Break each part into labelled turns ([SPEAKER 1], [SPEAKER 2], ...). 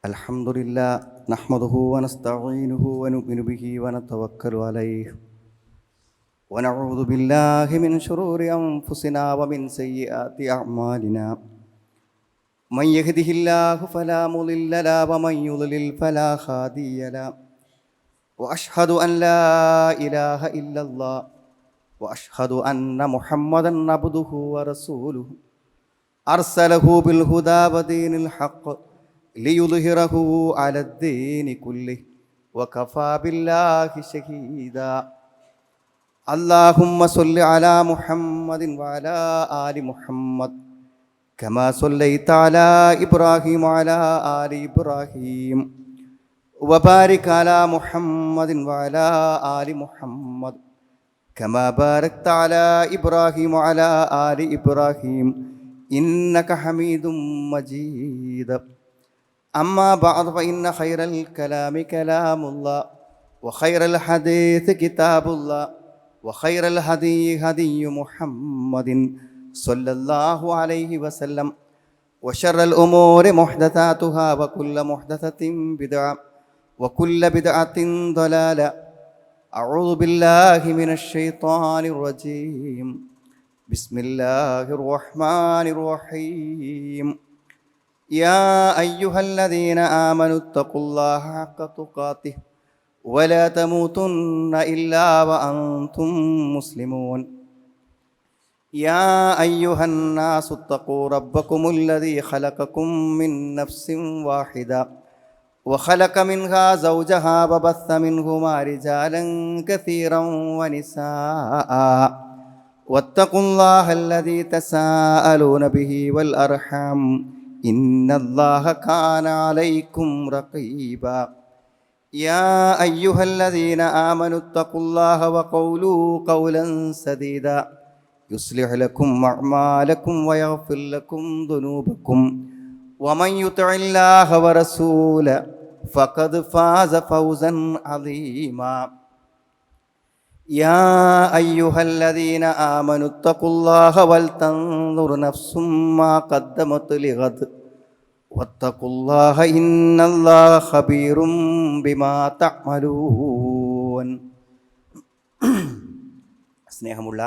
[SPEAKER 1] അൽഹംദുലില്ലാ നഹ്മദുഹു വനസ്തഈനുഹു വനുഅ്മിനു ബിഹി വനതവക്കലു അലൈഹി വനഊദു ബില്ലാഹി മിൻ ശുറൂരി അൻഫുസിനാ വമിൻ സയ്യിആതി അഅ്മാലിനാ മൻ യഹ്ദിഹില്ലാഹു ഫലാ മുളില്ല ലഹു വമൻ യുദ്ലിൽ ഫലാ ഹാദിയ ലഹു വഅശ്ഹദു അൻ ലാ ഇലാഹ ഇല്ലല്ലാഹ് വഅശ്ഹദു അന്ന മുഹമ്മദൻ അബ്ദുഹു വറസൂലുഹു അർസലഹു ബിൽ ഹുദാ വദീനിൽ ഹഖ് ലിയുദ്ഹിറഹു അലദ്ദീനി കുല്ലിഹി വകഫാ ബില്ലാഹി ഷഹീദാ. അല്ലാഹുമ്മ സ്വല്ലി അലാ മുഹമ്മദിൻ വഅലാ ആലി മുഹമ്മദ് കമാ സ്വല്ലൈത അലാ ഇബ്രാഹീം വഅലാ ആലി ഇബ്രാഹീം വബാരിക് അലാ മുഹമ്മദിൻ വഅലാ ആലി മുഹമ്മദ് കമാ ബാരക്ത അലാ ഇബ്രാഹീം വഅലാ ആലി ഇബ്രാഹീം ഇന്നക ഹമീദും മജീദ്. أما بعد فإن خير الكلام كلام الله وخير الحديث كتاب الله وخير الهدي هدي محمد صلى الله عليه وسلم وشر الأمور محدثاتها وكل محدثة بدعة وكل بدعة ضلالة. أعوذ بالله من الشيطان الرجيم. بسم الله الرحمن الرحيم. يا أيها الذين آمنوا اتقوا الله حق تقاته ولا تموتن إلا وأنتم مسلمون. يا أيها الناس اتقوا ربكم الذي خلقكم من نفس واحدة وخلق منها زوجها وبث منهما رجالا كثيرا ونساء واتقوا الله الذي تساءلون به والأرحام إن الله كان عليكم رقيبا. يا أيها الذين آمنوا اتقوا الله وقولوا قولا سديدا يصلح لكم أعمالكم ويغفر لكم ذنوبكم ومن يطع الله ورسوله فقد فاز فوزا عظيما. يا أيها الذين آمنوا اتقوا الله ولتنظر نفس ما قدمت لغد واتقوا الله إن الله خبير بما تعملون. സ്നേഹമുള്ള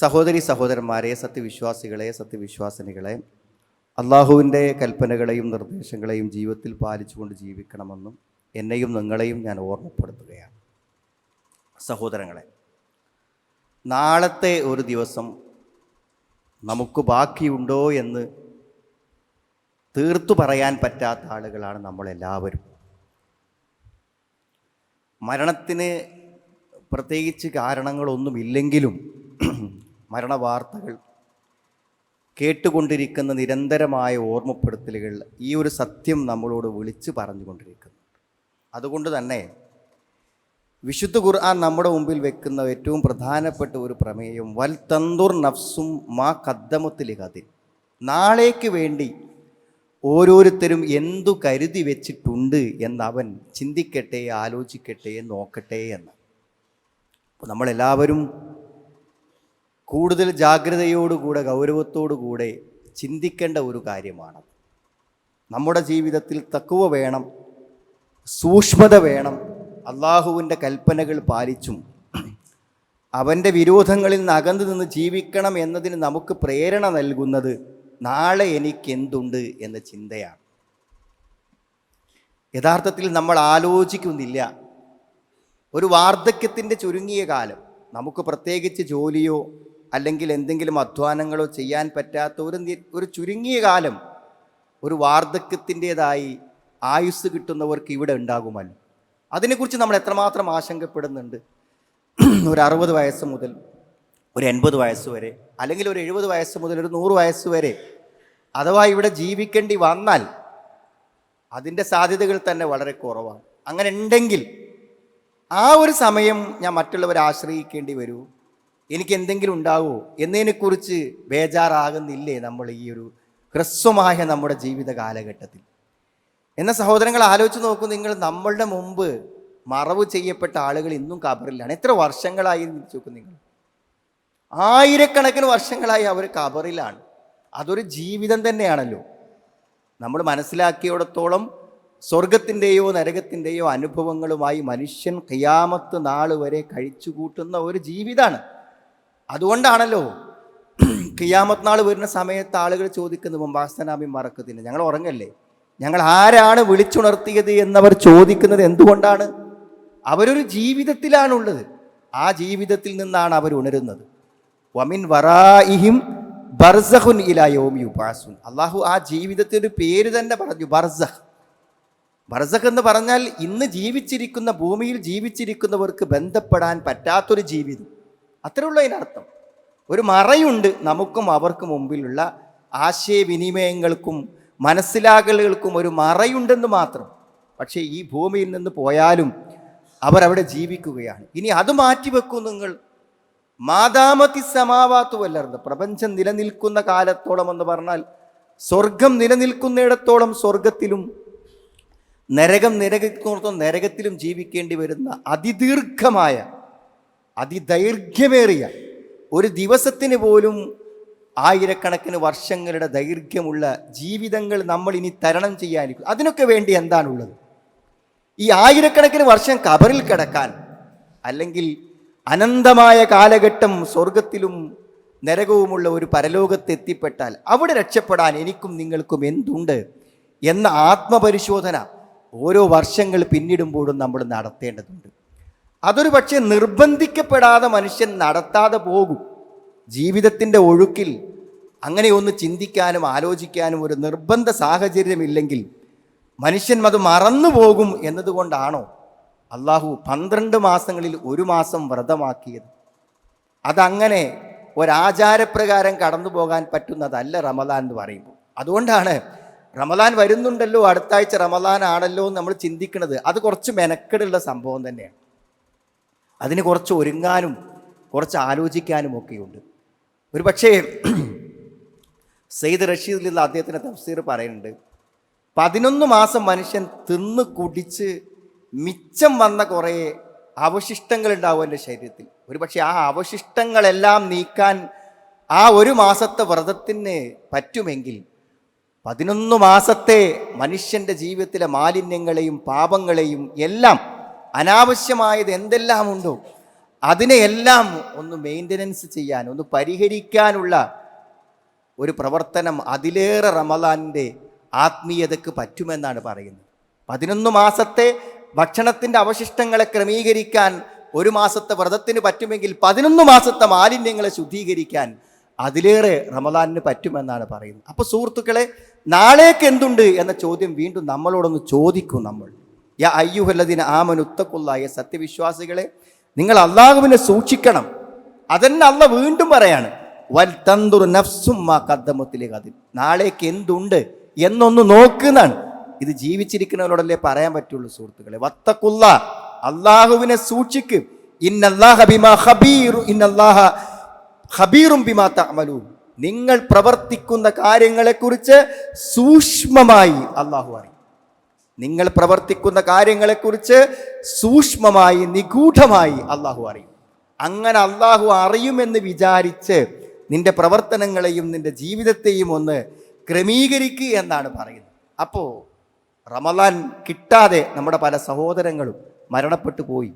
[SPEAKER 1] സഹോദരി സഹോദരന്മാരെ, സത്യവിശ്വാസികളെ സത്യവിശ്വാസിനികളെ, അള്ളാഹുവിൻ്റെ കൽപ്പനകളെയും നിർദ്ദേശങ്ങളെയും ജീവിതത്തിൽ പാലിച്ചുകൊണ്ട് ജീവിക്കണമെന്നും എന്നെയും നിങ്ങളെയും ഞാൻ ഓർമ്മപ്പെടുത്തുകയാണ്. സഹോദരങ്ങളെ, നാളത്തെ ഒരു ദിവസം നമുക്ക് ബാക്കിയുണ്ടോ എന്ന് തീർത്തു പറയാൻ പറ്റാത്ത ആളുകളാണ് നമ്മളെല്ലാവരും. മരണത്തിന് പ്രത്യേകിച്ച് കാരണങ്ങളൊന്നുമില്ലെങ്കിലും മരണവാർത്തകൾ കേട്ടുകൊണ്ടിരിക്കുന്ന നിരന്തരമായ ഓർമ്മപ്പെടുത്തലുകൾ ഈ ഒരു സത്യം നമ്മളോട് വിളിച്ച് പറഞ്ഞുകൊണ്ടിരിക്കുന്നു. അതുകൊണ്ട് തന്നെ വിശുദ്ധ ഖുർആൻ നമ്മുടെ മുമ്പിൽ വെക്കുന്ന ഏറ്റവും പ്രധാനപ്പെട്ട ഒരു പ്രമേയം വൽ തന്ദുർ നഫ്സും മാ ഖദ്ദമത്ത് ലിഗദിൻ, നാളേക്ക് വേണ്ടി ഓരോരുത്തരും എന്തു കരുതി വെച്ചിട്ടുണ്ട് എന്നവൻ ചിന്തിക്കട്ടെ, ആലോചിക്കട്ടെ, നോക്കട്ടെ എന്ന്. അപ്പോൾ നമ്മളെല്ലാവരും കൂടുതൽ ജാഗ്രതയോടുകൂടെ ഗൗരവത്തോടുകൂടെ ചിന്തിക്കേണ്ട ഒരു കാര്യമാണ്. നമ്മുടെ ജീവിതത്തിൽ തഖ്വ വേണം, സൂക്ഷ്മത വേണം. അള്ളാഹുവിൻ്റെ കൽപ്പനകൾ പാലിച്ചും അവൻ്റെ വിരോധങ്ങളിൽ നിന്ന് അകന്നു നിന്ന് ജീവിക്കണം എന്നതിന് നമുക്ക് പ്രേരണ നൽകുന്നത് നാളെ എനിക്കെന്തുണ്ട് എന്ന ചിന്തയാണ്. യഥാർത്ഥത്തിൽ നമ്മൾ ആലോചിക്കുന്നില്ല. ഒരു വാർദ്ധക്യത്തിൻ്റെ ചുരുങ്ങിയ കാലം, നമുക്ക് പ്രത്യേകിച്ച് ജോലിയോ അല്ലെങ്കിൽ എന്തെങ്കിലും അധ്വാനങ്ങളോ ചെയ്യാൻ പറ്റാത്ത ഒരു ചുരുങ്ങിയ കാലം ഒരു വാർദ്ധക്യത്തിൻ്റേതായി ആയുസ് കിട്ടുന്നവർക്ക് ഇവിടെ ഉണ്ടാകുമല്ലോ. അതിനെക്കുറിച്ച് നമ്മൾ എത്രമാത്രം ആശങ്കപ്പെടുന്നുണ്ട്. ഒരു 60 വയസ്സ് മുതൽ ഒരു 80 വയസ്സ് വരെ, അല്ലെങ്കിൽ ഒരു 70 വയസ്സ് മുതൽ ഒരു 100 വയസ്സ് വരെ അഥവാ ഇവിടെ ജീവിക്കേണ്ടി വന്നാൽ അതിൻ്റെ സാധ്യതകൾ തന്നെ വളരെ കുറവാണ്. അങ്ങനെ ഉണ്ടെങ്കിൽ ആ ഒരു സമയം ഞാൻ മറ്റുള്ളവരെ ആശ്രയിക്കേണ്ടി വരൂ, എനിക്ക് എന്തെങ്കിലും ഉണ്ടാവുമോ എന്നതിനെക്കുറിച്ച് ബേജാറാകുന്നില്ലേ നമ്മൾ ഈ ഒരു ഹ്രസ്വമായ നമ്മുടെ ജീവിത കാലഘട്ടത്തിൽ? എന്ന സഹോദരങ്ങൾ ആലോചിച്ച് നോക്കൂ. നിങ്ങൾ നമ്മളുടെ മുമ്പ് മറവ് ചെയ്യപ്പെട്ട ആളുകൾ ഇന്നും ഖബറിലാണ്. എത്ര വർഷങ്ങളായി നോക്കൂ നിങ്ങൾ, ആയിരക്കണക്കിന് വർഷങ്ങളായി അവർ ഖബറിലാണ്. അതൊരു ജീവിതം തന്നെയാണല്ലോ. നമ്മൾ മനസ്സിലാക്കിയിടത്തോളം സ്വർഗത്തിൻ്റെയോ നരകത്തിൻ്റെയോ അനുഭവങ്ങളുമായി മനുഷ്യൻ ഖിയാമത്ത് നാൾ വരെ കഴിച്ചു കൂട്ടുന്ന ഒരു ജീവിതമാണ്. അതുകൊണ്ടാണല്ലോ ഖിയാമത്ത് നാൾ വരുന്ന സമയത്ത് ആളുകൾ ചോദിക്കുന്നത് മുമ്പാസ്തനാമി മറക്കത്തിന്, ഞങ്ങൾ ഉറങ്ങല്ലേ, ഞങ്ങൾ ആരാണ് വിളിച്ചുണർത്തിയത് എന്നവർ ചോദിക്കുന്നത് എന്തുകൊണ്ടാണ്? അവരൊരു ജീവിതത്തിലാണുള്ളത്. ആ ജീവിതത്തിൽ നിന്നാണ് അവർ ഉണരുന്നത്. വമിൻ വറാഇഹിം ബർസഖുൻ ഇലാ യൗമി യുബഅസുൻ. അള്ളാഹു ആ ജീവിതത്തിൻ്റെ ഒരു പേര് തന്നെ പറഞ്ഞു, ബർസഖ്. ബർസഖ് എന്ന് പറഞ്ഞാൽ ഇന്ന് ജീവിച്ചിരിക്കുന്ന, ഭൂമിയിൽ ജീവിച്ചിരിക്കുന്നവർക്ക് ബന്ധപ്പെടാൻ പറ്റാത്തൊരു ജീവിതം, അത്രേ ഉള്ളൂ അതിനർത്ഥം. ഒരു മറയുണ്ട് നമുക്കും അവർക്ക് മുമ്പിലുള്ള ആശയവിനിമയങ്ങൾക്കും മനസ്സിലാക്കലുകൾക്കും ഒരു മറയുണ്ടെന്ന് മാത്രം. പക്ഷേ ഈ ഭൂമിയിൽ നിന്ന് പോയാലും അവരവിടെ ജീവിക്കുകയാണ്. ഇനി അത് മാറ്റിവെക്കും നിങ്ങൾ. മാതാമതി സമാവാത്തു വല്ലർന്ന്, പ്രപഞ്ചം നിലനിൽക്കുന്ന കാലത്തോളം എന്ന് പറഞ്ഞാൽ സ്വർഗം നിലനിൽക്കുന്നിടത്തോളം സ്വർഗത്തിലും നരകം നിലനിൽക്കുന്നിടത്തോളം നരകത്തിലും ജീവിക്കേണ്ടി വരുന്ന അതിദീർഘമായ അതിദൈർഘ്യമേറിയ ഒരു ദിവസത്തിന് പോലും ആയിരക്കണക്കിന് വർഷങ്ങളുടെ ദൈർഘ്യമുള്ള ജീവിതങ്ങൾ നമ്മൾ ഇനി തരണം ചെയ്യാനിരിക്കും. അതിനൊക്കെ വേണ്ടി എന്താണുള്ളത്? ഈ ആയിരക്കണക്കിന് വർഷം കബറിൽ കിടക്കാൻ, അല്ലെങ്കിൽ അനന്തമായ കാലഘട്ടം സ്വർഗത്തിലും നരകവുമുള്ള ഒരു പരലോകത്ത് എത്തിപ്പെട്ടാൽ അവിടെ രക്ഷപ്പെടാൻ എനിക്കും നിങ്ങൾക്കും എന്തുണ്ട് എന്ന ആത്മപരിശോധന ഓരോ വർഷങ്ങൾ പിന്നിടുമ്പോഴും നമ്മൾ നടത്തേണ്ടതുണ്ട്. അതൊരു പക്ഷേ നിർബന്ധിക്കപ്പെടാതെ മനുഷ്യൻ നടത്താതെ പോകും. ജീവിതത്തിൻ്റെ ഒഴുക്കിൽ അങ്ങനെ ഒന്ന് ചിന്തിക്കാനും ആലോചിക്കാനും ഒരു നിർബന്ധ സാഹചര്യമില്ലെങ്കിൽ മനുഷ്യൻ അത് മറന്നു പോകും എന്നതുകൊണ്ടാണോ അള്ളാഹു 12 മാസങ്ങളിൽ ഒരു മാസം വ്രതമാക്കിയത്? അതങ്ങനെ ഒരാചാരപ്രകാരം കടന്നു പോകാൻ പറ്റുന്നതല്ല റമദാൻ എന്ന് പറയുമ്പോൾ. അതുകൊണ്ടാണ് റമദാൻ വരുന്നുണ്ടല്ലോ, അടുത്ത ആഴ്ച റമദാൻ ആണല്ലോ എന്ന് നമ്മൾ ചിന്തിക്കുന്നത്. അത് കുറച്ച് മെനക്കെടുള്ള സംഭവം തന്നെയാണ്. അതിന് കുറച്ച് ഒരുങ്ങാനും കുറച്ച് ആലോചിക്കാനും ഒക്കെയുണ്ട്. ഒരു പക്ഷേ സയ്യിദ് റഷീദിലുള്ള അദ്ദേഹത്തിൻ്റെ തഫ്സീർ പറയുന്നുണ്ട്, 11 മാസം മനുഷ്യൻ തിന്ന് കുടിച്ച് മിച്ചം വന്ന കുറേ അവശിഷ്ടങ്ങൾ ഉണ്ടാവും എൻ്റെ ശരീരത്തിൽ. ഒരു പക്ഷേ ആ അവശിഷ്ടങ്ങളെല്ലാം നീക്കാൻ ആ ഒരു മാസത്തെ വ്രതത്തിന് പറ്റുമെങ്കിൽ 11 മാസത്തെ മനുഷ്യൻ്റെ ജീവിതത്തിലെ മാലിന്യങ്ങളെയും പാപങ്ങളെയും എല്ലാം, അനാവശ്യമായത് എന്തെല്ലാം ഉണ്ടോ അതിനെയെല്ലാം ഒന്ന് മെയിൻ്റനൻസ് ചെയ്യാൻ, ഒന്ന് പരിഹരിക്കാനുള്ള ഒരു പ്രവർത്തനം അതിലേറെ റമദാനിൻ്റെ ആത്മീയതയ്ക്ക് പറ്റുമെന്നാണ് പറയുന്നത്. 11 മാസത്തെ ഭക്ഷണത്തിൻ്റെ അവശിഷ്ടങ്ങളെ ക്രമീകരിക്കാൻ ഒരു മാസത്തെ വ്രതത്തിന് പറ്റുമെങ്കിൽ 11 മാസത്തെ മാലിന്യങ്ങളെ ശുദ്ധീകരിക്കാൻ അതിലേറെ റമദാനിന് പറ്റുമെന്നാണ് പറയുന്നത്. അപ്പോൾ സുഹൃത്തുക്കളെ, നാളേക്ക് എന്തുണ്ട് എന്ന ചോദ്യം വീണ്ടും നമ്മളോടൊന്ന് ചോദിക്കും. നമ്മൾ യാ അയ്യുഹല്ലദീന ആമനു ഇത്തഖുല്ലാഹ, സത്യവിശ്വാസികളെ നിങ്ങൾ അള്ളാഹുവിനെ സൂക്ഷിക്കണം. അതന്നെ അള്ളാഹ് വീണ്ടും പറയാണ്, വൽ തൻദുർ നഫ്സും മാ ഖദ്ദമത് ലിഗദിൻ, നാളേക്ക് എന്തുണ്ട് എന്നൊന്ന് നോക്കുന്നതാണ്. ഇത് ജീവിച്ചിരിക്കുന്നവരോടല്ലേ പറയാൻ പറ്റുള്ളൂ സുഹൃത്തുക്കളെ. വത്തഖുല്ലാ, അള്ളാഹുവിനെ സൂക്ഷിക്ക്. ഇന്നല്ലാഹ ബിമാ ഖബീറു, ഇന്നല്ലാഹ ഖബീറും ബിമാ തഅമലൂൻ, നിങ്ങൾ പ്രവർത്തിക്കുന്ന കാര്യങ്ങളെക്കുറിച്ച് സൂക്ഷ്മമായി അള്ളാഹു അറിയും. നിങ്ങൾ പ്രവർത്തിക്കുന്ന കാര്യങ്ങളെക്കുറിച്ച് സൂക്ഷ്മമായി നിഗൂഢമായി അള്ളാഹു അറിയും. അങ്ങനെ അള്ളാഹു അറിയുമെന്ന് വിചാരിച്ച് നിന്റെ പ്രവർത്തനങ്ങളെയും നിന്റെ ജീവിതത്തെയും ഒന്ന് ക്രമീകരിക്കുക എന്നാണ് പറയുന്നത്. അപ്പോൾ റമദാൻ കിട്ടാതെ നമ്മുടെ പല സഹോദരങ്ങളും മരണപ്പെട്ടു പോയി.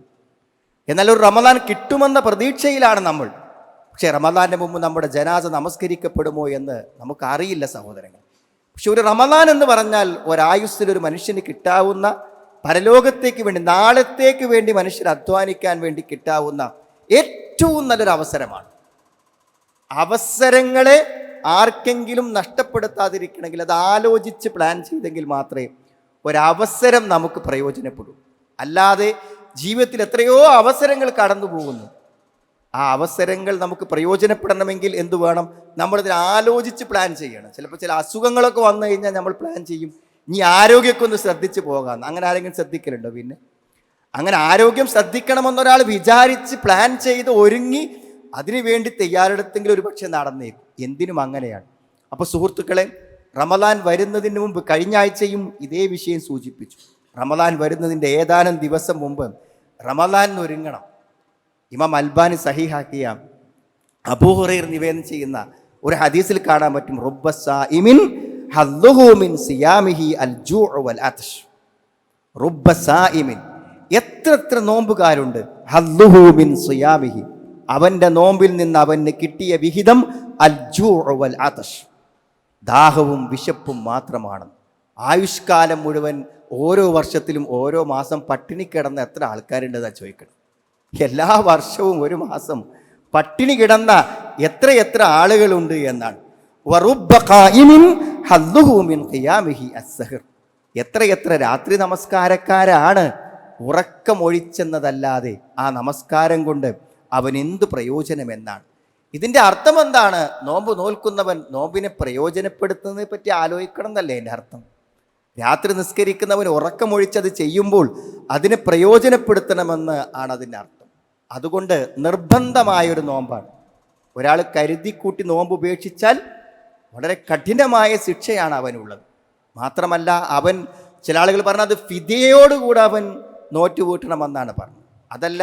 [SPEAKER 1] എന്നാൽ ഒരു റമദാൻ കിട്ടുമെന്ന പ്രതീക്ഷയിലാണ് നമ്മൾ. പക്ഷേ റമദാൻ്റെ മുമ്പ് നമ്മുടെ ജനാസ നമസ്കരിക്കപ്പെടുമോ എന്ന് നമുക്കറിയില്ല സഹോദരങ്ങൾ. പക്ഷെ ഒരു റമദാൻ എന്ന് പറഞ്ഞാൽ ഒരായുസ്സിൽ ഒരു മനുഷ്യന് കിട്ടാവുന്ന, പരലോകത്തേക്ക് വേണ്ടി, നാളത്തേക്ക് വേണ്ടി മനുഷ്യർ അധ്വാനിക്കാൻ വേണ്ടി കിട്ടാവുന്ന ഏറ്റവും നല്ലൊരു അവസരമാണ്. അവസരങ്ങളെ ആർക്കെങ്കിലും നഷ്ടപ്പെടുത്താതിരിക്കണമെങ്കിൽ അത് ആലോചിച്ച് പ്ലാൻ ചെയ്തെങ്കിൽ മാത്രമേ ഒരവസരം നമുക്ക് പ്രയോജനപ്പെടൂ. അല്ലാതെ ജീവിതത്തിൽ എത്രയോ അവസരങ്ങൾ കടന്നു പോകുന്നു. ആ അവസരങ്ങൾ നമുക്ക് പ്രയോജനപ്പെടണമെങ്കിൽ എന്തു വേണം? നമ്മളിതിൽ ആലോചിച്ച് പ്ലാൻ ചെയ്യണം. ചിലപ്പോൾ ചില അസുഖങ്ങളൊക്കെ വന്നു കഴിഞ്ഞാൽ നമ്മൾ പ്ലാൻ ചെയ്യും, ഇനി ആരോഗ്യമൊക്കെ ഒന്ന് ശ്രദ്ധിച്ച് പോകാം. അങ്ങനെ ആരെങ്കിലും ശ്രദ്ധിക്കലുണ്ടോ? പിന്നെ അങ്ങനെ ആരോഗ്യം ശ്രദ്ധിക്കണമെന്നൊരാൾ വിചാരിച്ച് പ്ലാൻ ചെയ്ത് ഒരുങ്ങി അതിനു വേണ്ടി തയ്യാറെടുത്തെങ്കിൽ ഒരു പക്ഷേ നടന്നേക്കും. എന്തിനും അങ്ങനെയാണ്. അപ്പോൾ സുഹൃത്തുക്കളെ, റമദാൻ വരുന്നതിന് മുമ്പ്, കഴിഞ്ഞ ആഴ്ചയും ഇതേ വിഷയം സൂചിപ്പിച്ചു, റമദാൻ വരുന്നതിൻ്റെ ഏതാനും ദിവസം മുമ്പ് റമദാനിന് ഒരുങ്ങണം. ഇമാം അൽബാനി സഹീഹാക്കിയ അബൂ ഹുറൈറ നിവേദനം ചെയ്യുന്ന ഒരു ഹദീസിൽ കാണാൻ പറ്റും, റുബ്ബ സായിമിൻ ഹദ്ദുഹു മിൻ സിയാമിഹി അൽ ജൂഉ വൽ അത്ഷ്. റുബ്ബ സായിമിൻ, എത്ര നോമ്പുകാരുണ്ട്, ഹദ്ദുഹു മിൻ സിയാമിഹി, അവന്റെ നോമ്പിൽ നിന്ന് അവന് കിട്ടിയ വിഹിതം അൽ ജൂഉ വൽ അത്ഷ്, ദാഹവും വിശപ്പും മാത്രമാണ്. ആയുഷ്കാലം മുഴുവൻ ഓരോ വർഷത്തിലും ഓരോ മാസം പട്ടിണി കിടന്ന എത്ര ആൾക്കാരുണ്ടെന്നാ ചോദിക്കണം. എല്ലാ വർഷവും ഒരു മാസം പട്ടിണി കിടന്ന എത്ര ആളുകളുണ്ട് എന്നാണ്. വറുബ്ബ ഖായിമിൻ ഹദ്ദുഹു മിൻ ഖിയാമിഹി അസ്സഹർ, എത്ര രാത്രി നമസ്കാരക്കാരാണ് ഉറക്കമൊഴിച്ചെന്നതല്ലാതെ ആ നമസ്കാരം കൊണ്ട് അവൻ എന്ത് പ്രയോജനമെന്നാണ്. ഇതിൻ്റെ അർത്ഥം എന്താണ്? നോമ്പ് നോൽക്കുന്നവൻ നോമ്പിനെ പ്രയോജനപ്പെടുത്തുന്നതിനെ പറ്റി ആലോചിക്കണം എന്നല്ലേ എൻ്റെ അർത്ഥം. രാത്രി നിസ്കരിക്കുന്നവൻ ഉറക്കമൊഴിച്ചത് ചെയ്യുമ്പോൾ അതിനെ പ്രയോജനപ്പെടുത്തണമെന്ന് ആണ് അതിൻ്റെ അർത്ഥം. അതുകൊണ്ട് നിർബന്ധമായൊരു നോമ്പാണ്. ഒരാൾ കരുതിക്കൂട്ടി നോമ്പ് ഉപേക്ഷിച്ചാൽ വളരെ കഠിനമായ ശിക്ഷയാണ് അവനുള്ളത്. മാത്രമല്ല, അവൻ ചില ആളുകൾ പറഞ്ഞത് ഫിദിയയോടുകൂടെ അവൻ നോറ്റുകൂട്ടണമെന്നാണ് പറഞ്ഞത്. അതല്ല,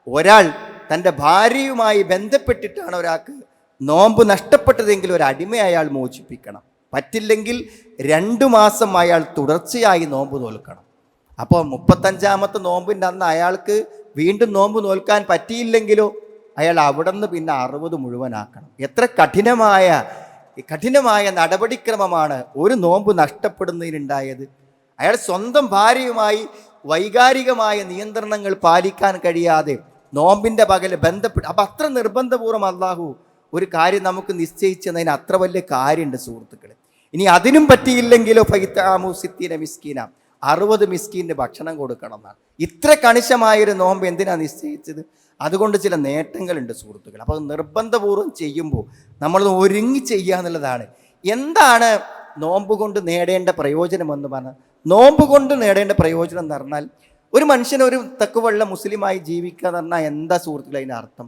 [SPEAKER 1] ഒരാൾ തൻ്റെ ഭാര്യയുമായി ബന്ധപ്പെട്ടിട്ടാണ് ഒരാൾക്ക് നോമ്പ് നഷ്ടപ്പെട്ടതെങ്കിൽ ഒരു അടിമയെ അയാൾ മോചിപ്പിക്കണം. പറ്റില്ലെങ്കിൽ 2 മാസം അയാൾ തുടർച്ചയായി നോമ്പ് നോൽക്കണം. അപ്പോൾ 35ാമത്തെ നോമ്പിൻ്റെ അന്ന് അയാൾക്ക് വീണ്ടും നോമ്പ് നോൽക്കാൻ പറ്റിയില്ലെങ്കിലോ അയാൾ അവിടെ നിന്ന് പിന്നെ 60 മുഴുവനാക്കണം. എത്ര കഠിനമായ നടപടിക്രമമാണ് ഒരു നോമ്പ് നഷ്ടപ്പെടുന്നതിനുണ്ടായത്. അയാൾ സ്വന്തം ഭാര്യയുമായി വൈകാരികമായ നിയന്ത്രണങ്ങൾ പാലിക്കാൻ കഴിയാതെ നോമ്പിൻ്റെ പകല് ബന്ധപ്പെട്ട്, അപ്പം അത്ര നിർബന്ധപൂർവ്വം അള്ളാഹു ഒരു കാര്യം നമുക്ക് നിശ്ചയിച്ചതിന് അത്ര വലിയ കാര്യമുണ്ട് സുഹൃത്തുക്കളെ. ഇനി അതിനും പറ്റിയില്ലെങ്കിലോ ഫൈത്താമു സിത്തീന മിസ്കീന, 60 മിസ്കീൻ്റെ ഭക്ഷണം കൊടുക്കണം എന്നാണ്. ഇത്ര കണിശമായൊരു നോമ്പ് എന്തിനാണ് നിശ്ചയിച്ചത്? അതുകൊണ്ട് ചില നേട്ടങ്ങളുണ്ട് സുഹൃത്തുക്കൾ. അപ്പോൾ നിർബന്ധപൂർവ്വം ചെയ്യുമ്പോൾ നമ്മൾ ഒരുങ്ങി ചെയ്യുക എന്നുള്ളതാണ്. എന്താണ് നോമ്പ് കൊണ്ട് നേടേണ്ട പ്രയോജനം എന്ന് പറഞ്ഞാൽ, നോമ്പ് കൊണ്ട് നേടേണ്ട പ്രയോജനം എന്ന് പറഞ്ഞാൽ, ഒരു മനുഷ്യൻ ഒരു തക്കുവള്ള മുസ്ലിമായി ജീവിക്കുക എന്ന് പറഞ്ഞാൽ എന്താ സുഹൃത്തുക്കൾ അതിൻ്റെ അർത്ഥം?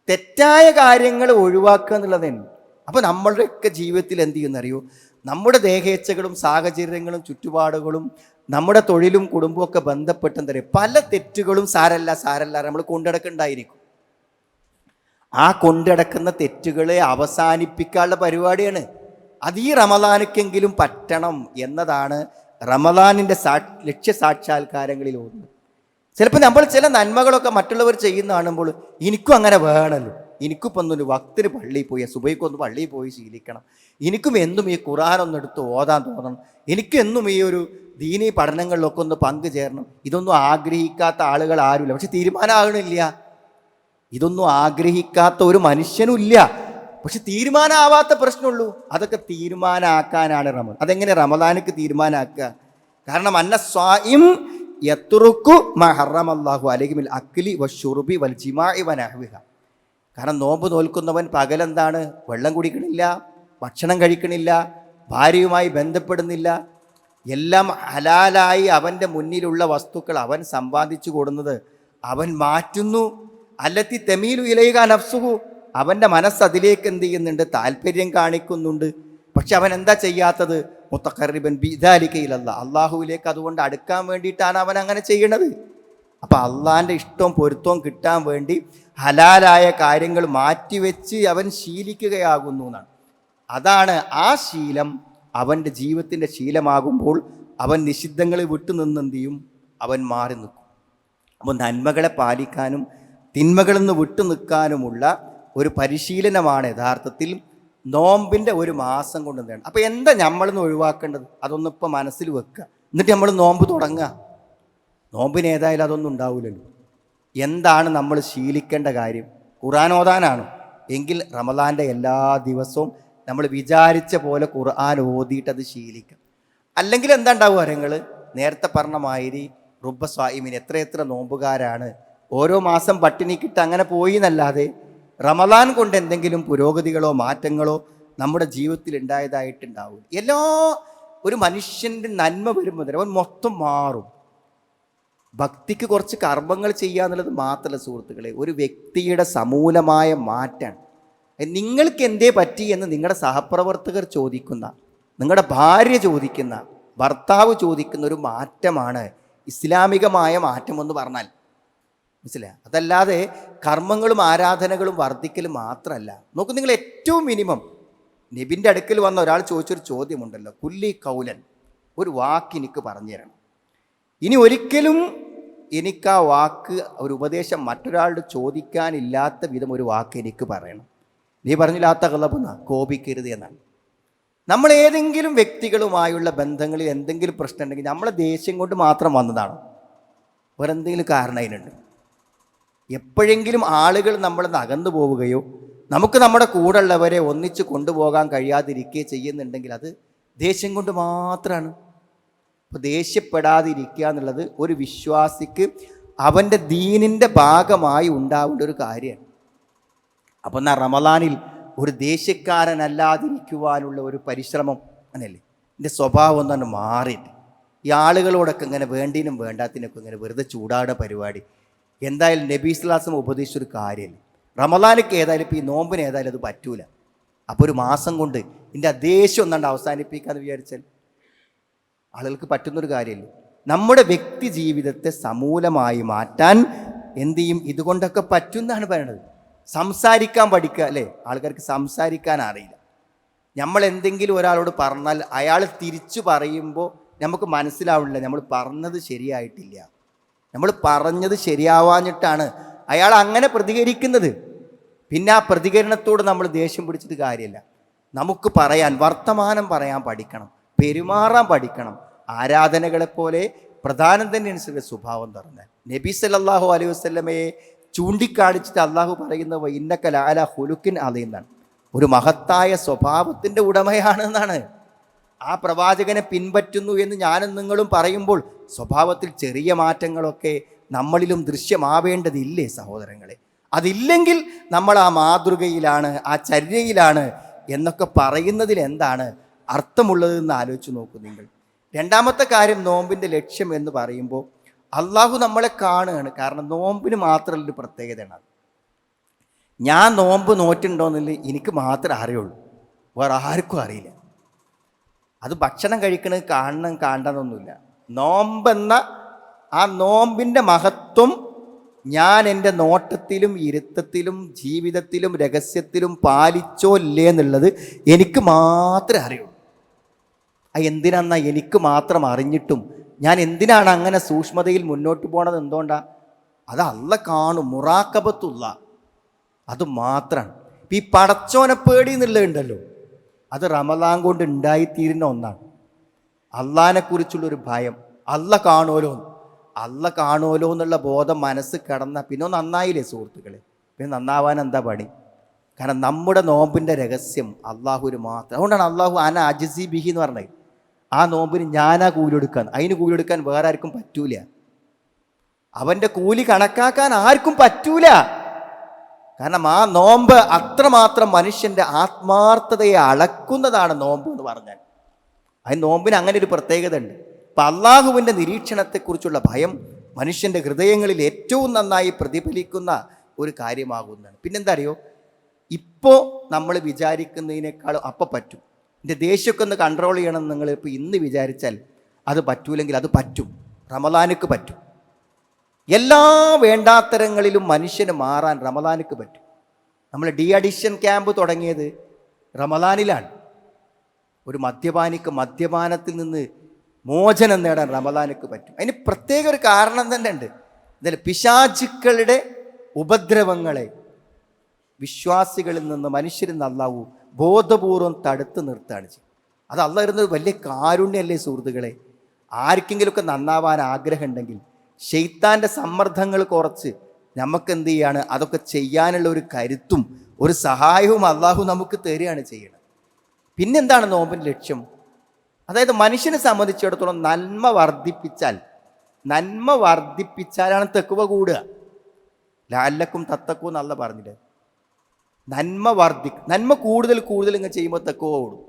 [SPEAKER 1] തെറ്റായ കാര്യങ്ങൾ ഒഴിവാക്കുക എന്നുള്ളതാണ്. അപ്പോൾ നമ്മളുടെയൊക്കെ ജീവിതത്തിൽ എന്ത് ചെയ്യുന്നറിയോ, നമ്മുടെ ദേഹേച്ഛകളും സാഹചര്യങ്ങളും ചുറ്റുപാടുകളും നമ്മുടെ തൊഴിലും കുടുംബവും ഒക്കെ ബന്ധപ്പെട്ട് എന്താ പറയുക, പല തെറ്റുകളും സാരല്ല നമ്മൾ കൊണ്ടടക്കുന്നുണ്ടായിരിക്കും. ആ കൊണ്ടടക്കുന്ന തെറ്റുകളെ അവസാനിപ്പിക്കാനുള്ള പരിപാടിയാണ്. അത് ഈ റമദാനിക്കെങ്കിലും പറ്റണം എന്നതാണ് റമദാനിൻ്റെ ലക്ഷ്യസാക്ഷാത്കാരങ്ങളിൽ ഒന്ന്. ചിലപ്പോൾ നമ്മൾ ചില നന്മകളൊക്കെ മറ്റുള്ളവർ ചെയ്യുന്ന കാണുമ്പോൾ എനിക്കും അങ്ങനെ വേണമല്ലോ, എനിക്കിപ്പോൾ ഒന്നൊരു വക്തിന് പള്ളിയിൽ പോയി, സുബൈക്കൊന്ന് പള്ളിയിൽ പോയി ശീലിക്കണം, എനിക്കും എന്നും ഈ ഖുർആനൊന്ന് എടുത്ത് ഓതാൻ തോന്നണം, എനിക്കെന്നും ഈ ഒരു ദീനീ പഠനങ്ങളിലൊക്കെ ഒന്ന് പങ്കുചേരണം. ഇതൊന്നും ആഗ്രഹിക്കാത്ത ആളുകൾ ആരുമില്ല. പക്ഷെ തീരുമാനമാകണില്ല. ഇതൊന്നും ആഗ്രഹിക്കാത്ത ഒരു മനുഷ്യനും ഇല്ല. പക്ഷെ തീരുമാനമാവാത്ത പ്രശ്നമുള്ളൂ. അതൊക്കെ തീരുമാനമാക്കാനാണ് റമദാൻ. അതെങ്ങനെ റമദാനിക്ക് തീരുമാനമാക്കുക? കാരണം അന്ന സ്വായിം യത്റുക്കു മാ ഹറമല്ലാഹു അലൈഹി മിനൽ അക്ലി വശുർബി വൽ ജിമാഇ വനഹ്വിഹ. കാരണം നോമ്പ് നോൽക്കുന്നവൻ പകലെന്താണ്, വെള്ളം കുടിക്കണില്ല, ഭക്ഷണം കഴിക്കണില്ല, ഭാര്യയുമായി ബന്ധപ്പെടുന്നില്ല, എല്ലാം ഹലാലായി അവൻ്റെ മുന്നിലുള്ള വസ്തുക്കൾ അവൻ സമ്പാദിച്ചു കൊടുക്കുന്നത് അവൻ മാറ്റുന്നു. അല്ലത്തി തെമീലു ഇലൈക നഫ്സുഹു, അവൻ്റെ മനസ്സ് അതിലേക്ക് എന്ത് ചെയ്യുന്നുണ്ട്, താല്പര്യം കാണിക്കുന്നുണ്ട്. പക്ഷെ അവൻ എന്താ ചെയ്യാത്തത്? മുത്തഖർറിബൻ ബിദാലിക ഇലല്ലാഹ്, അള്ളാഹുവിലേക്ക് അതുകൊണ്ട് അടുക്കാൻ വേണ്ടിയിട്ടാണ് അവൻ അങ്ങനെ ചെയ്യണത്. അപ്പം അള്ളാഹിൻ്റെ ഇഷ്ടവും പൊരുത്തവും കിട്ടാൻ വേണ്ടി ഹലാലായ കാര്യങ്ങൾ മാറ്റിവെച്ച് അവൻ ശീലിക്കുകയാകുന്നു എന്നാണ്. അതാണ് ആ ശീലം അവൻ്റെ ജീവിതത്തിൻ്റെ ശീലമാകുമ്പോൾ അവൻ നിഷിദ്ധങ്ങൾ വിട്ടുനിന്നെന്ത് ചെയ്യും, അവൻ മാറി നിൽക്കും. അപ്പോൾ നന്മകളെ പാലിക്കാനും തിന്മകളിൽ നിന്ന് വിട്ടു നിൽക്കാനുമുള്ള ഒരു പരിശീലനമാണ് യഥാർത്ഥത്തിൽ നോമ്പിൻ്റെ ഒരു മാസം കൊണ്ട് നേടണം. അപ്പോൾ എന്താ നമ്മളിന്ന് ഒഴിവാക്കേണ്ടത്? അതൊന്നും ഇപ്പോൾ മനസ്സിൽ വെക്കുക. എന്നിട്ട് നമ്മൾ നോമ്പ് തുടങ്ങുക. നോമ്പിന് ഏതായാലും അതൊന്നും ഉണ്ടാവില്ലല്ലോ. എന്താണ് നമ്മൾ ശീലിക്കേണ്ട കാര്യം? ഖുർആൻ ഓതാനാണോ? എങ്കിൽ റമദാൻ്റെ എല്ലാ ദിവസവും നമ്മൾ വിചാരിച്ച പോലെ ഖുർആൻ ഓതിയിട്ട് അത് ശീലിക്കാം. അല്ലെങ്കിൽ എന്താ ഉണ്ടാവുക? നിങ്ങൾ നേരത്തെ പറഞ്ഞ മാതിരി റുബ്ബ സ്വായിമിൻ, എത്ര നോമ്പുകാരാണ് ഓരോ മാസം പട്ടിണിക്കിട്ട് അങ്ങനെ പോയി എന്നല്ലാതെ റമദാൻ കൊണ്ട് എന്തെങ്കിലും പുരോഗതികളോ മാറ്റങ്ങളോ നമ്മുടെ ജീവിതത്തിൽ ഉണ്ടായതായിട്ടുണ്ടാവും. ഒരു മനുഷ്യൻ്റെ നന്മ വരുമ്പോൾ അവൻ മൊത്തം മാറും. ഭക്തിക്ക് കുറച്ച് കർമ്മങ്ങൾ ചെയ്യുക എന്നുള്ളത് മാത്രമല്ല സുഹൃത്തുക്കളെ, ഒരു വ്യക്തിയുടെ സമൂലമായ മാറ്റാണ്. നിങ്ങൾക്ക് എന്തേ പറ്റി എന്ന് നിങ്ങളുടെ സഹപ്രവർത്തകർ ചോദിക്കുന്ന, നിങ്ങളുടെ ഭാര്യ ചോദിക്കുന്ന, ഭർത്താവ് ചോദിക്കുന്ന ഒരു മാറ്റമാണ് ഇസ്ലാമികമായ മാറ്റമെന്ന് പറഞ്ഞാൽ. മനസ്സിലായി? അതല്ലാതെ കർമ്മങ്ങളും ആരാധനകളും വർദ്ധിക്കലും മാത്രമല്ല. നോക്കൂ, നിങ്ങൾ ഏറ്റവും മിനിമം നബിൻ്റെ അടുക്കൽ വന്ന ഒരാൾ ചോദിച്ചൊരു ചോദ്യമുണ്ടല്ലോ, കുല്ലി കൗലൻ, ഒരു വാക്ക് എനിക്ക് പറഞ്ഞു തരണം. ഇനി ഒരിക്കലും എനിക്ക് ആ വാക്ക്, ഒരു ഉപദേശം മറ്റൊരാളുടെ ചോദിക്കാനില്ലാത്ത വിധം ഒരു വാക്ക് എനിക്ക് പറയണം. നീ പറഞ്ഞില്ലാത്ത കളപെന്ന കോപിക്കരുത് എന്നാണ്. നമ്മൾ ഏതെങ്കിലും വ്യക്തികളുമായുള്ള ബന്ധങ്ങളിൽ എന്തെങ്കിലും പ്രശ്നം ഉണ്ടെങ്കിൽ നമ്മളെ ദേഷ്യം കൊണ്ട് മാത്രം വന്നതാണ്, വേറെ എന്തെങ്കിലും കാരണം അതിനുണ്ട്. എപ്പോഴെങ്കിലും ആളുകൾ നമ്മളിൽ നിന്ന് അകന്നു പോവുകയോ നമുക്ക് നമ്മുടെ കൂടെ ഉള്ളവരെ ഒന്നിച്ച് കൊണ്ടുപോകാൻ കഴിയാതിരിക്കുകയോ ചെയ്യുന്നുണ്ടെങ്കിൽ അത് ദേഷ്യം കൊണ്ട് മാത്രമാണ്. അപ്പോൾ ദേഷ്യപ്പെടാതിരിക്കുക എന്നുള്ളത് ഒരു വിശ്വാസിക്ക് അവൻ്റെ ദീനിൻ്റെ ഭാഗമായി ഉണ്ടാവേണ്ട ഒരു കാര്യമാണ്. അപ്പോൾ എന്നാൽ റമദാനിൽ ഒരു ദേഷ്യക്കാരനല്ലാതിരിക്കുവാനുള്ള ഒരു പരിശ്രമം അങ്ങനെയല്ലേ, എൻ്റെ സ്വഭാവം തന്നെ മാറിയിട്ട് ഈ ആളുകളോടൊക്കെ ഇങ്ങനെ വേണ്ടിനും വേണ്ടാത്തിനൊക്കെ ഇങ്ങനെ വെറുതെ ചൂടാടുന്ന പരിപാടി എന്തായാലും നബി സ്വല്ലല്ലാഹു അലൈഹി വസല്ലം ഉപദേശിച്ചൊരു കാര്യമല്ലേ. റമദാനിക്ക് ഏതായാലും ഇപ്പോൾ ഈ നോമ്പിന് ഏതായാലും അത് പറ്റൂല. അപ്പോൾ ഒരു മാസം കൊണ്ട് എൻ്റെ ദേഷ്യം ഒന്നാണ്ട് അവസാനിപ്പിക്കാമെന്ന് വിചാരിച്ചാൽ ആളുകൾക്ക് പറ്റുന്നൊരു കാര്യമല്ലേ. നമ്മുടെ വ്യക്തി ജീവിതത്തെ സമൂലമായി മാറ്റാൻ എന്തു ചെയ്യും, ഇതുകൊണ്ടൊക്കെ പറ്റുമെന്നാണ് പറയുന്നത്. സംസാരിക്കാൻ പഠിക്കുക അല്ലേ. ആൾക്കാർക്ക് സംസാരിക്കാൻ അറിയില്ല. നമ്മൾ എന്തെങ്കിലും ഒരാളോട് പറഞ്ഞാൽ അയാൾ തിരിച്ചു പറയുമ്പോൾ നമുക്ക് മനസ്സിലാവില്ല നമ്മൾ പറഞ്ഞത് ശരിയായിട്ടില്ല, നമ്മൾ പറഞ്ഞത് ശരിയാവാഞ്ഞിട്ടാണ് അയാൾ അങ്ങനെ പ്രതികരിക്കുന്നത്. പിന്നെ ആ പ്രതികരണത്തോട് നമ്മൾ ദേഷ്യം പിടിച്ചിട്ട് കാര്യമില്ല. നമുക്ക് പറയാൻ, വർത്തമാനം പറയാൻ പഠിക്കണം, പെരുമാറാൻ പഠിക്കണം. ആരാധനകളെപ്പോലെ പ്രധാനം തന്നെയാണ് സ്വഭാവം തുറന്നാൽ. നബി സല്ലല്ലാഹു അലൈഹി വസല്ലമയെ ചൂണ്ടിക്കാണിച്ചിട്ട് അള്ളാഹു പറയുന്നത് ഇന്നക ലഅലാ ഖുലുഖിൻ അദീം എന്നാണ്. ഒരു മഹത്തായ സ്വഭാവത്തിൻ്റെ ഉടമയാണ് എന്നാണ്. ആ പ്രവാചകനെ പിൻപറ്റുന്നു എന്ന് ഞാനും നിങ്ങളും പറയുമ്പോൾ സ്വഭാവത്തിൽ ചെറിയ മാറ്റങ്ങളൊക്കെ നമ്മളിലും ദൃശ്യമാവേണ്ടതില്ലേ സഹോദരങ്ങളെ? അതില്ലെങ്കിൽ നമ്മൾ ആ മാതൃകയിലാണ്, ആ ചര്യയിലാണ് എന്നൊക്കെ പറയുന്നതിൽ എന്താണ് അർത്ഥമുള്ളതെന്ന് ആലോചിച്ച് നോക്കൂ നിങ്ങൾ. രണ്ടാമത്തെ കാര്യം, നോമ്പിൻ്റെ ലക്ഷ്യം എന്ന് പറയുമ്പോൾ അള്ളാഹു നമ്മളെ കാണുകയാണ്. കാരണം നോമ്പിന് മാത്രമുള്ളൊരു പ്രത്യേകതയാണ്. ഞാൻ നോമ്പ് നോറ്റുണ്ടോയെന്നില്ല എനിക്ക് മാത്രമേ അറിയുള്ളൂ, വേറെ ആർക്കും അറിയില്ല. അത് ഭക്ഷണം കഴിക്കണത് കാണണം കാണണമെന്നൊന്നുമില്ല. നോമ്പെന്ന ആ നോമ്പിൻ്റെ മഹത്വം ഞാൻ എൻ്റെ നോട്ടത്തിലും ഇരുത്തത്തിലും ജീവിതത്തിലും രഹസ്യത്തിലും പാലിച്ചോ ഇല്ലേ എന്നുള്ളത് എനിക്ക് മാത്രമേ അറിയുള്ളൂ. എന്തിനാന്നാ എനിക്ക് മാത്രം അറിഞ്ഞിട്ടും ഞാൻ എന്തിനാണ് അങ്ങനെ സൂക്ഷ്മതയിൽ മുന്നോട്ട് പോകണത്? എന്തുകൊണ്ടാണ്? അത് അള്ള കാണും, മുറാക്കബത്തുള്ള അത് മാത്രമാണ്. ഈ പടച്ചോനെ പേടി എന്നുള്ളതുണ്ടല്ലോ, അത് റമദാൻ കൊണ്ട് ഉണ്ടായിത്തീരുന്ന ഒന്നാണ്. അള്ളാഹിനെക്കുറിച്ചുള്ളൊരു ഭയം, അള്ള കാണുമല്ലോ എന്നുള്ള ബോധം മനസ്സ് കിടന്ന പിന്നെ നന്നായില്ലേ സുഹൃത്തുക്കളെ? പിന്നെ നന്നാവാൻ എന്താ പണി? കാരണം നമ്മുടെ നോമ്പിൻ്റെ രഹസ്യം അള്ളാഹുവിന് മാത്രം. അതുകൊണ്ടാണ് അള്ളാഹു അന അജ്സി ബിഹി എന്ന് പറഞ്ഞത്. ആ നോമ്പിന് ഞാനാ കൂലിയെടുക്കാൻ, അതിന് കൂലിയെടുക്കാൻ വേറെ ആർക്കും പറ്റൂല. അവൻ്റെ കൂലി കണക്കാക്കാൻ ആർക്കും പറ്റൂല. കാരണം ആ നോമ്പ് അത്രമാത്രം മനുഷ്യൻ്റെ ആത്മാർത്ഥതയെ അളക്കുന്നതാണ് നോമ്പ് എന്ന് പറഞ്ഞാൽ. അതിന് നോമ്പിന് അങ്ങനെ ഒരു പ്രത്യേകത ഉണ്ട്. അപ്പം അള്ളാഹുവിൻ്റെ നിരീക്ഷണത്തെക്കുറിച്ചുള്ള ഭയം മനുഷ്യൻ്റെ ഹൃദയങ്ങളിൽ ഏറ്റവും നന്നായി പ്രതിഫലിക്കുന്ന ഒരു കാര്യമാകുന്നതാണ്. പിന്നെന്താ അറിയോ, ഇപ്പോൾ നമ്മൾ വിചാരിക്കുന്നതിനേക്കാളും അപ്പം പറ്റും. എൻ്റെ ദേഷ്യമൊക്കെ ഒന്ന് കൺട്രോൾ ചെയ്യണം നിങ്ങൾ ഇപ്പോൾ ഇന്ന് വിചാരിച്ചാൽ അത് പറ്റൂലെങ്കിൽ അത് പറ്റും. റമദാനിക്ക് പറ്റും. എല്ലാ വേണ്ടാത്തരങ്ങളിലും മനുഷ്യന് മാറാൻ റമദാനിക്ക് പറ്റും. നമ്മൾ ഡി അഡിക്ഷൻ ക്യാമ്പ് തുടങ്ങിയത് റമദാനിലാണ്. ഒരു മദ്യപാനിക്ക് മദ്യപാനത്തിൽ നിന്ന് മോചനം നേടാൻ റമദാനിക്ക് പറ്റും. അതിന് പ്രത്യേക ഒരു കാരണം തന്നെ ഉണ്ട്. എന്തായാലും പിശാചുക്കളുടെ ഉപദ്രവങ്ങളെ വിശ്വാസികളിൽ നിന്ന് മനുഷ്യരിൽ നിന്ന് അള്ളാഹു ബോധപൂർവം തടുത്ത് നിർത്തുകയാണ് ചെയ്യും. അത് അള്ളാഹ് ഇരുന്നത് വലിയ കാരുണ്യമല്ലേ സുഹൃത്തുക്കളെ? ആർക്കെങ്കിലുമൊക്കെ നന്നാവാൻ ആഗ്രഹം ഉണ്ടെങ്കിൽ ശൈത്താൻ്റെ സമ്മർദ്ദങ്ങൾ കുറച്ച് നമുക്ക് എന്ത് ചെയ്യാണ്, അതൊക്കെ ചെയ്യാനുള്ള ഒരു കരുത്തും ഒരു സഹായവും അള്ളാഹു നമുക്ക് തരികയാണ് ചെയ്യണം. പിന്നെന്താണ് നോമ്പിൻ്റെ ലക്ഷ്യം? അതായത് മനുഷ്യനെ സംബന്ധിച്ചിടത്തോളം നന്മ വർദ്ധിപ്പിച്ചാലാണ് തെക്കുവ കൂടുക. ലാലക്കും തത്തക്കും എന്നല്ല പറഞ്ഞിട്ട് നന്മ കൂടുതൽ ഇങ്ങനെ ചെയ്യുമ്പോൾ തെക്കുവ കൂടും.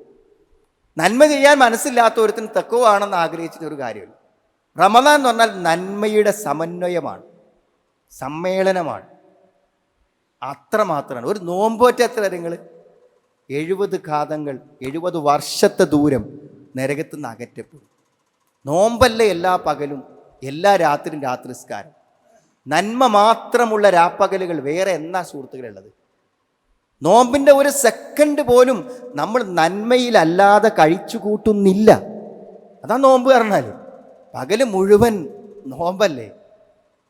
[SPEAKER 1] നന്മ ചെയ്യാൻ മനസ്സില്ലാത്തവരത്തിന് തെക്കുവ ആണെന്ന് ആഗ്രഹിച്ചിട്ട് ഒരു കാര്യമില്ല. റമദാൻ എന്ന് പറഞ്ഞാൽ നന്മയുടെ സമന്വയമാണ്, സമ്മേളനമാണ്. അത്രമാത്രമാണ്. ഒരു നോമ്പോറ്റ എത്ര കാര്യങ്ങൾ, 70 ഘാതങ്ങൾ, 70 വർഷത്തെ ദൂരം നരകത്തു നിന്ന് അകറ്റപ്പെടും. നോമ്പല്ല എല്ലാ പകലും, എല്ലാ രാത്രിയും രാത്രിസ്കാരം. നന്മ മാത്രമുള്ള രാപ്പകലുകൾ വേറെ എന്നാ സുഹൃത്തുക്കളുള്ളത്? നോമ്പിൻ്റെ ഒരു സെക്കൻഡ് പോലും നമ്മൾ നന്മയിലല്ലാതെ കഴിച്ചു കൂട്ടുന്നില്ല. അതാ നോമ്പ് പറഞ്ഞാൽ. പകല് മുഴുവൻ നോമ്പല്ലേ,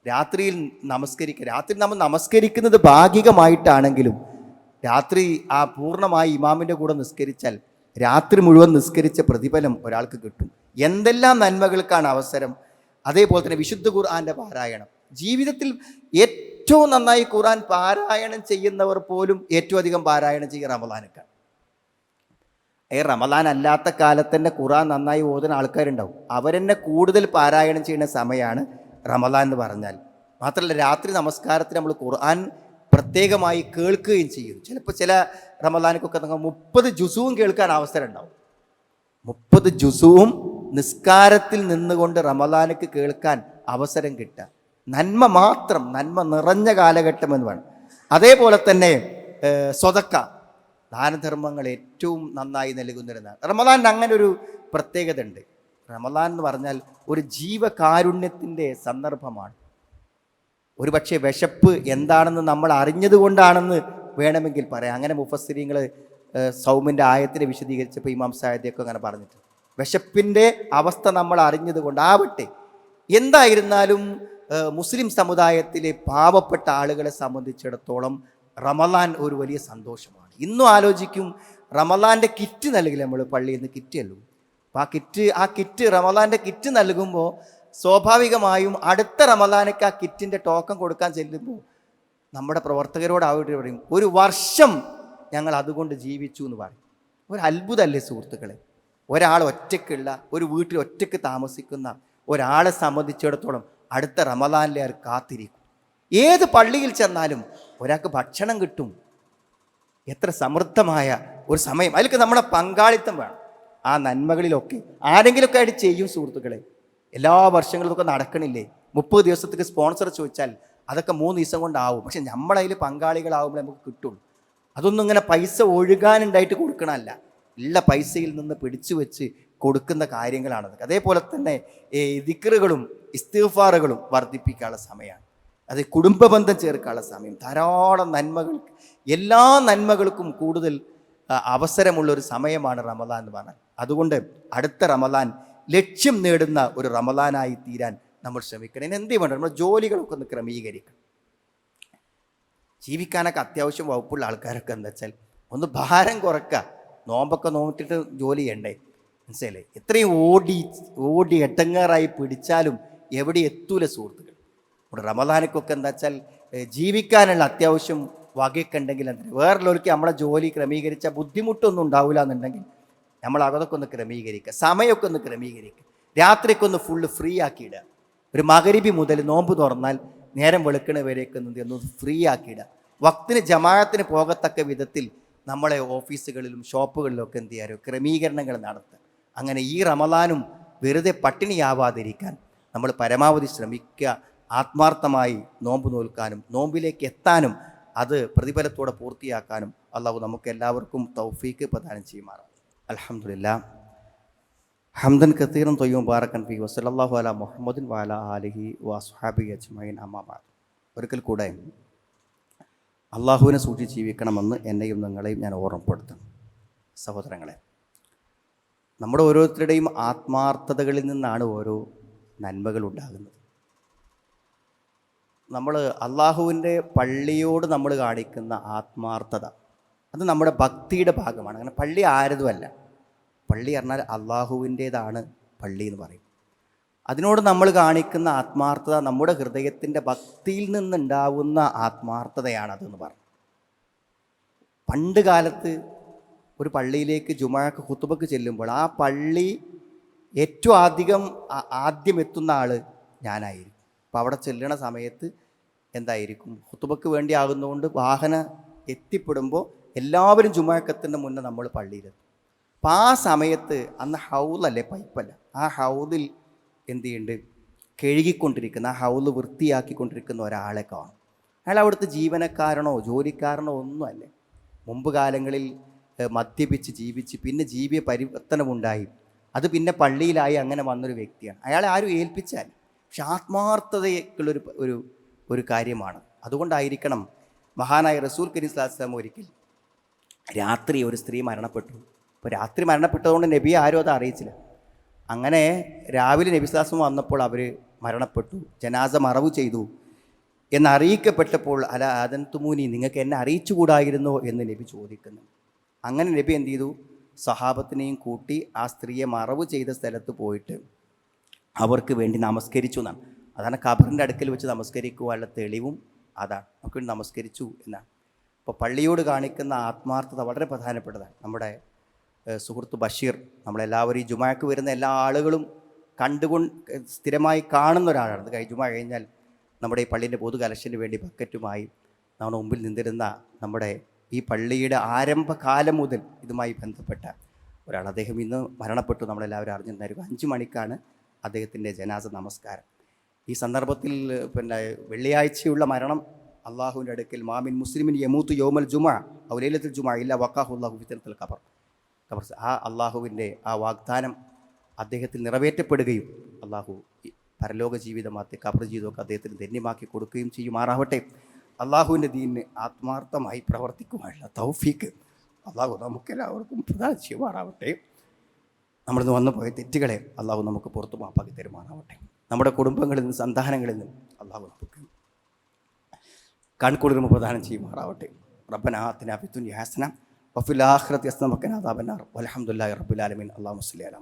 [SPEAKER 1] രാത്രിയിൽ നമസ്കരിക്കുക. രാത്രി നമ്മൾ നമസ്കരിക്കുന്നത് ഭാഗികമായിട്ടാണെങ്കിലും രാത്രി ആ പൂർണ്ണമായി ഇമാമിൻ്റെ കൂടെ നിസ്കരിച്ചാൽ രാത്രി മുഴുവൻ നിസ്കരിച്ച പ്രതിഫലം ഒരാൾക്ക് കിട്ടും. എന്തെല്ലാം നന്മകൾക്കാണ് അവസരം. അതേപോലെ തന്നെ വിശുദ്ധ ഖുർആൻ്റെ പാരായണം. ജീവിതത്തിൽ ഏറ്റവും നന്നായി ഖുർആൻ പാരായണം ചെയ്യുന്നവർ പോലും ഏറ്റവും അധികം പാരായണം ചെയ്യുക റമദാനൊക്കെയാണ്. റമദാൻ അല്ലാത്ത കാലത്ത് തന്നെ ഖുർആൻ നന്നായി ഓതുന്ന ആൾക്കാരുണ്ടാവും. അവരെന്നെ കൂടുതൽ പാരായണം ചെയ്യുന്ന സമയമാണ് റമദാൻ എന്ന് പറഞ്ഞാൽ. മാത്രമല്ല, രാത്രി നമസ്കാരത്തിൽ നമ്മൾ ഖുർആൻ പ്രത്യേകമായി കേൾക്കുകയും ചെയ്യും. ചിലപ്പോൾ ചില റമദാനക്കൊക്കെ നമുക്ക് 30 ജുസുവും കേൾക്കാൻ അവസരം ഉണ്ടാവും. 30 ജുസുവും നിസ്കാരത്തിൽ നിന്നുകൊണ്ട് റമദാനക്ക് കേൾക്കാൻ അവസരം കിട്ടുക നന്മ മാത്രം, നന്മ നിറഞ്ഞ കാലഘട്ടം എന്ന് വേണം. അതേപോലെ തന്നെ സ്വതക്ക, ദാനധർമ്മങ്ങൾ ഏറ്റവും നന്നായി നൽകുന്നിരുന്ന റമദാൻ അങ്ങനെ ഒരു പ്രത്യേകത ഉണ്ട്. റമദാൻ എന്ന് പറഞ്ഞാൽ ഒരു ജീവകാരുണ്യത്തിൻ്റെ സന്ദർഭമാണ്. ഒരു പക്ഷേ വിശപ്പ് എന്താണെന്ന് നമ്മൾ അറിഞ്ഞതുകൊണ്ടാണെന്ന് വേണമെങ്കിൽ പറയാം. അങ്ങനെ മുഫസ്സിരീങ്ങൾ സൗമിൻ്റെ ആയത്തിനെ വിശദീകരിച്ചപ്പോൾ ഇമാം സായദിയൊക്കെ അങ്ങനെ പറഞ്ഞിട്ടുണ്ട്. വിശപ്പിൻ്റെ അവസ്ഥ നമ്മൾ അറിഞ്ഞത് കൊണ്ടാവട്ടെ. എന്തായിരുന്നാലും മുസ്ലിം സമുദായത്തിലെ പാവപ്പെട്ട ആളുകളെ സംബന്ധിച്ചിടത്തോളം റമദാൻ ഒരു വലിയ സന്തോഷമാണ്. ഇന്നും ആലോചിക്കും, റമദാൻ്റെ കിറ്റ് നൽകില്ല നമ്മൾ പള്ളിയിൽ നിന്ന് കിറ്റ് അല്ലൂ. അപ്പോൾ ആ കിറ്റ് റമദാൻ്റെ കിറ്റ് നൽകുമ്പോൾ സ്വാഭാവികമായും അടുത്ത റമദാനക്ക് ആ കിറ്റിൻ്റെ ടോക്കൺ കൊടുക്കാൻ ചെല്ലുമ്പോൾ നമ്മുടെ പ്രവർത്തകരോട് ആയിട്ട് പറയും, ഒരു വർഷം ഞങ്ങൾ അതുകൊണ്ട് ജീവിച്ചു എന്ന് പറയും. ഒരു അത്ഭുതമല്ലേ സുഹൃത്തുക്കളെ? ഒരാൾ ഒറ്റയ്ക്കുള്ള, ഒരു വീട്ടിൽ ഒറ്റയ്ക്ക് താമസിക്കുന്ന ഒരാളെ സംബന്ധിച്ചിടത്തോളം അടുത്ത റമദാനിലെ അവർ കാത്തിരിക്കും. ഏത് പള്ളിയിൽ ചെന്നാലും ഒരാൾക്ക് ഭക്ഷണം കിട്ടും. എത്ര സമൃദ്ധമായ ഒരു സമയം. അതിലൊക്കെ നമ്മുടെ പങ്കാളിത്തം വേണം. ആ നന്മകളിലൊക്കെ ആരെങ്കിലുമൊക്കെ ആയിട്ട് ചെയ്യും സുഹൃത്തുക്കളെ. എല്ലാ വർഷങ്ങളിലൊക്കെ നടക്കണില്ലേ? 30 ദിവസത്തേക്ക് സ്പോൺസർ ചോദിച്ചാൽ അതൊക്കെ 3 ദിവസം കൊണ്ടാവും. പക്ഷെ നമ്മളതിൽ പങ്കാളികളാവുമ്പോൾ നമുക്ക് കിട്ടുള്ളൂ. അതൊന്നും ഇങ്ങനെ പൈസ ഒഴുകാനുണ്ടായിട്ട് കൊടുക്കണമല്ല, ഉള്ള പൈസയിൽ നിന്ന് പിടിച്ചു വെച്ച് കൊടുക്കുന്ന കാര്യങ്ങളാണത്. അതേപോലെ തന്നെ ദിക്റുകളും ഇസ്തിഗ്ഫാറുകളും വർദ്ധിപ്പിക്കാനുള്ള സമയമാണ്. അത് കുടുംബബന്ധം ചേർക്കാനുള്ള സമയം. ധാരാളം നന്മകൾക്ക്, എല്ലാ നന്മകൾക്കും കൂടുതൽ അവസരമുള്ളൊരു സമയമാണ് റമദാൻ എന്ന് പറഞ്ഞാൽ. അതുകൊണ്ട് അടുത്ത റമദാൻ ലക്ഷ്യം നേടുന്ന ഒരു റമദാനായി തീരാൻ നമ്മൾ ശ്രമിക്കണം. ഇനി എന്ത് വേണം? നമ്മുടെ ജോലികളൊക്കെ ഒന്ന് ക്രമീകരിക്കണം. ജീവിക്കാനൊക്കെ അത്യാവശ്യം വകുപ്പുള്ള ആൾക്കാരൊക്കെ എന്താ വെച്ചാൽ ഒന്ന് ഭാരം കുറയ്ക്കുക. നോമ്പൊക്കെ നോക്കിയിട്ട് ജോലി ചെയ്യണ്ടേ? മനസ്സിലല്ലേ? എത്രയും ഓടി എട്ടങ്ങാറായി പിടിച്ചാലും എവിടെ എത്തൂല സുഹൃത്തുക്കൾ. ഇവിടെ റമദാനക്കൊക്കെ എന്താ വെച്ചാൽ ജീവിക്കാനുള്ള അത്യാവശ്യം വകയൊക്കെ ഉണ്ടെങ്കിൽ എന്താ, വേറുള്ളവർക്ക് നമ്മളെ ജോലി ക്രമീകരിച്ച ബുദ്ധിമുട്ടൊന്നും ഉണ്ടാവില്ല എന്നുണ്ടെങ്കിൽ നമ്മൾ അതൊക്കെ ഒന്ന് ക്രമീകരിക്കുക. സമയമൊക്കെ ഒന്ന് ക്രമീകരിക്കുക. രാത്രിയൊക്കെ ഒന്ന് ഫുള്ള് ഫ്രീ ആക്കിയിടുക. ഒരു മഗ്‌രിബ് മുതൽ നോമ്പ് തുറന്നാൽ നേരം വെളുക്കണ വരെയൊക്കെ ഒന്ന് ഫ്രീ ആക്കിയിടുക. വക്തിന് ജമാഅത്തിന് പോകത്തക്ക വിധത്തിൽ നമ്മളെ ഓഫീസുകളിലും ഷോപ്പുകളിലൊക്കെ എന്ത് ചെയ്യാറോ ക്രമീകരണങ്ങൾ നടത്തുക. അങ്ങനെ ഈ റമദാനും വെറുതെ പട്ടിണിയാവാതിരിക്കാൻ നമ്മൾ പരമാവധി ശ്രമിക്കുക. ആത്മാർത്ഥമായി നോമ്പ് നോൽക്കാനും നോമ്പിലേക്ക് എത്താനും അത് പ്രതിഫലത്തോടെ പൂർത്തിയാക്കാനും അള്ളാഹു നമുക്ക് എല്ലാവർക്കും തൗഫീക്ക് പ്രദാനം ചെയ്യുമാറാണ്. അൽഹംദുലില്ലാഹ് ഹംദൻ കതീറൻ ത്വയ്യിബൻ മുബാറകൻ ഫീഹി വസല്ലല്ലാഹു അലാ മുഹമ്മദിൻ വഅലാ ആലിഹി വഅസ്ഹാബിഹി അജ്മഈൻ. അമ്മാ ബഅദ്. ഒരിക്കൽ കൂടെ അള്ളാഹുവിനെ സൂക്ഷിച്ച് ജീവിക്കണമെന്ന് എന്നെയും നിങ്ങളെയും ഞാൻ ഓർമ്മപ്പെടുത്തുന്നു. സഹോദരങ്ങളെ, നമ്മുടെ ഓരോരുത്തരുടെയും ആത്മാർത്ഥതകളിൽ നിന്നാണ് ഓരോ നന്മകൾ ഉണ്ടാകുന്നത്. നമ്മൾ അള്ളാഹുവിൻ്റെ പള്ളിയോട് നമ്മൾ കാണിക്കുന്ന ആത്മാർത്ഥത അത് നമ്മുടെ ഭക്തിയുടെ ഭാഗമാണ്. അങ്ങനെ പള്ളി ആരതുമല്ല. പള്ളി പറഞ്ഞാൽ അള്ളാഹുവിൻ്റേതാണ് പള്ളി എന്ന് പറയും. അതിനോട് നമ്മൾ കാണിക്കുന്ന ആത്മാർത്ഥത നമ്മുടെ ഹൃദയത്തിൻ്റെ ഭക്തിയിൽ നിന്നുണ്ടാവുന്ന ആത്മാർത്ഥതയാണതെന്ന് പറഞ്ഞു. പണ്ട് കാലത്ത് ഒരു പള്ളിയിലേക്ക് ജുമാക്ക് ഖുതുബക്ക് ചെല്ലുമ്പോൾ ആ പള്ളി ഏറ്റവും ആദ്യം എത്തുന്ന ആൾ ഞാനായിരിക്കും. അപ്പോൾ അവിടെ ചെല്ലണ സമയത്ത് എന്തായിരിക്കും, ഖുതുബക്ക് വേണ്ടി ആകുന്നതുകൊണ്ട് വാഹനം എത്തിപ്പെടുമ്പോൾ എല്ലാവരും ജുമാക്കത്തിൻ്റെ മുന്നേ നമ്മൾ പള്ളിയിലെത്തും. അപ്പം ആ സമയത്ത് അന്ന് ഹൗലല്ലേ, പൈപ്പല്ല, ആ ഹൗദിൽ എന്ത് ചെയ്യുന്നുണ്ട്, കഴുകിക്കൊണ്ടിരിക്കുന്ന, ആ ഹൗല് വൃത്തിയാക്കിക്കൊണ്ടിരിക്കുന്ന ഒരാളെ കാണും. അയാൾ അവിടുത്തെ ജീവനക്കാരനോ ജോലിക്കാരനോ ഒന്നുമല്ല. മുമ്പ് കാലങ്ങളിൽ മദ്യപിച്ച് ജീവിച്ച് പിന്നെ ജീവിയ പരിവർത്തനമുണ്ടായി, അത് പിന്നെ പള്ളിയിലായി അങ്ങനെ വന്നൊരു വ്യക്തിയാണ്. അയാളെ ആരും ഏൽപ്പിച്ചാൽ, പക്ഷെ ആത്മാർത്ഥതയ്ക്കുള്ളൊരു ഒരു കാര്യമാണ്. അതുകൊണ്ടായിരിക്കണം മഹാനായ റസൂൽ കരീം സ്വല്ലല്ലാഹു അലൈഹി വസല്ലം ഒരിക്കൽ രാത്രി ഒരു സ്ത്രീ മരണപ്പെട്ടു. അപ്പോൾ രാത്രി മരണപ്പെട്ടതുകൊണ്ട് നബിയെ ആരും അത് അറിയിച്ചില്ല. അങ്ങനെ രാവിലെ നബി സ്ലാസം വന്നപ്പോൾ അവർ മരണപ്പെട്ടു, ജനാസ മറവ് ചെയ്തു എന്നറിയിക്കപ്പെട്ടപ്പോൾ അല ആദൻതുമൂനി, നിങ്ങൾക്ക് എന്നെ അറിയിച്ചുകൂടായിരുന്നോ എന്ന് നബി ചോദിക്കുന്നു. അങ്ങനെ നബി എന്ത് ചെയ്തു? സഹാബത്തിനെയും കൂട്ടി ആ സ്ത്രീയെ മറവ് ചെയ്ത സ്ഥലത്ത് പോയിട്ട് അവർക്ക് വേണ്ടി നമസ്കരിച്ചു എന്നാണ്. അതാണ് ഖബറിൻ്റെ അടുക്കൽ വെച്ച് നമസ്കരിക്കുവാനുള്ള തെളിവും അതാണ്. നമുക്ക് വേണ്ടി നമസ്കരിച്ചു എന്നാണ്. അപ്പോൾ പള്ളിയോട് കാണിക്കുന്ന ആത്മാർത്ഥത വളരെ പ്രധാനപ്പെട്ടതാണ്. നമ്മുടെ സുഹൃത്ത് ബഷീർ, നമ്മളെല്ലാവരും ഈ ജുമാക്ക് വരുന്ന എല്ലാ ആളുകളും സ്ഥിരമായി കാണുന്ന ഒരാളാണ്. അത് ജുമാ കഴിഞ്ഞാൽ നമ്മുടെ ഈ പള്ളീൻ്റെ പൊതു കലക്ഷന് വേണ്ടി ബക്കറ്റുമായി നമ്മുടെ മുമ്പിൽ നിന്നിരുന്ന നമ്മുടെ ഈ പള്ളിയുടെ ആരംഭകാലം മുതൽ ഇതുമായി ബന്ധപ്പെട്ട ഒരാൾ. അദ്ദേഹം ഇന്ന് മരണപ്പെട്ടു, നമ്മളെല്ലാവരും അറിഞ്ഞിട്ടുണ്ടായിരിക്കും. 5 മണിക്കാണ് അദ്ദേഹത്തിൻ്റെ ജനാസ നമസ്കാരം. ഈ സന്ദർഭത്തിൽ വെള്ളിയാഴ്ചയുള്ള മരണം അള്ളാഹുവിൻ്റെ അടുക്കൽ മാമിൻ മുസ്ലിമിൻ യമൂത്ത് യൗമൽ ജുമാ ഔ ലൈലത്തുൽ ജുമാ ഇല്ല വഖാഹുല്ലാഹു ഫിത്നത്തുൽ ഖബർ. ആ അള്ളാഹുവിൻ്റെ ആ വാഗ്ദാനം അദ്ദേഹത്തിൽ നിറവേറ്റപ്പെടുകയും അള്ളാഹു പരലോക ജീവിതമാക്കി ഖബർ ജീവിതമൊക്കെ അദ്ദേഹത്തിന് ധന്യമാക്കി കൊടുക്കുകയും ചെയ്യുമാറാവട്ടെ. അള്ളാഹുവിൻ്റെ ദീനിന് ആത്മാർത്ഥമായി പ്രവർത്തിക്കുവാനുള്ള തൗഫീക്ക് അള്ളാഹു നമുക്കെല്ലാവർക്കും പ്രദാനം ചെയ്യുമാറാവട്ടെ. നമ്മളിന്ന് വന്നുപോയ തെറ്റുകളെ അള്ളാഹു നമുക്ക് പുറത്തു മാപ്പാക്കി തരുമാറാവട്ടെ. നമ്മുടെ കുടുംബങ്ങളിൽ നിന്ന്, സന്താനങ്ങളിൽ നിന്ന് അള്ളാഹു നമുക്ക് കൺകുളിർമ പ്രദാനം ചെയ്യുമാറാവട്ടെ. റബ്ബനാ ആതിനാ ഫിദ്ദുനിയ ഹസന വഫിൽ ആഖിറതി ഹസന വഖിനാ അദാബന്നാർ വൽഹംദുലില്ലാഹി റബ്ബിൽ ആലമീൻ. അല്ലാഹുമ്മ സ്വല്ലി അലാ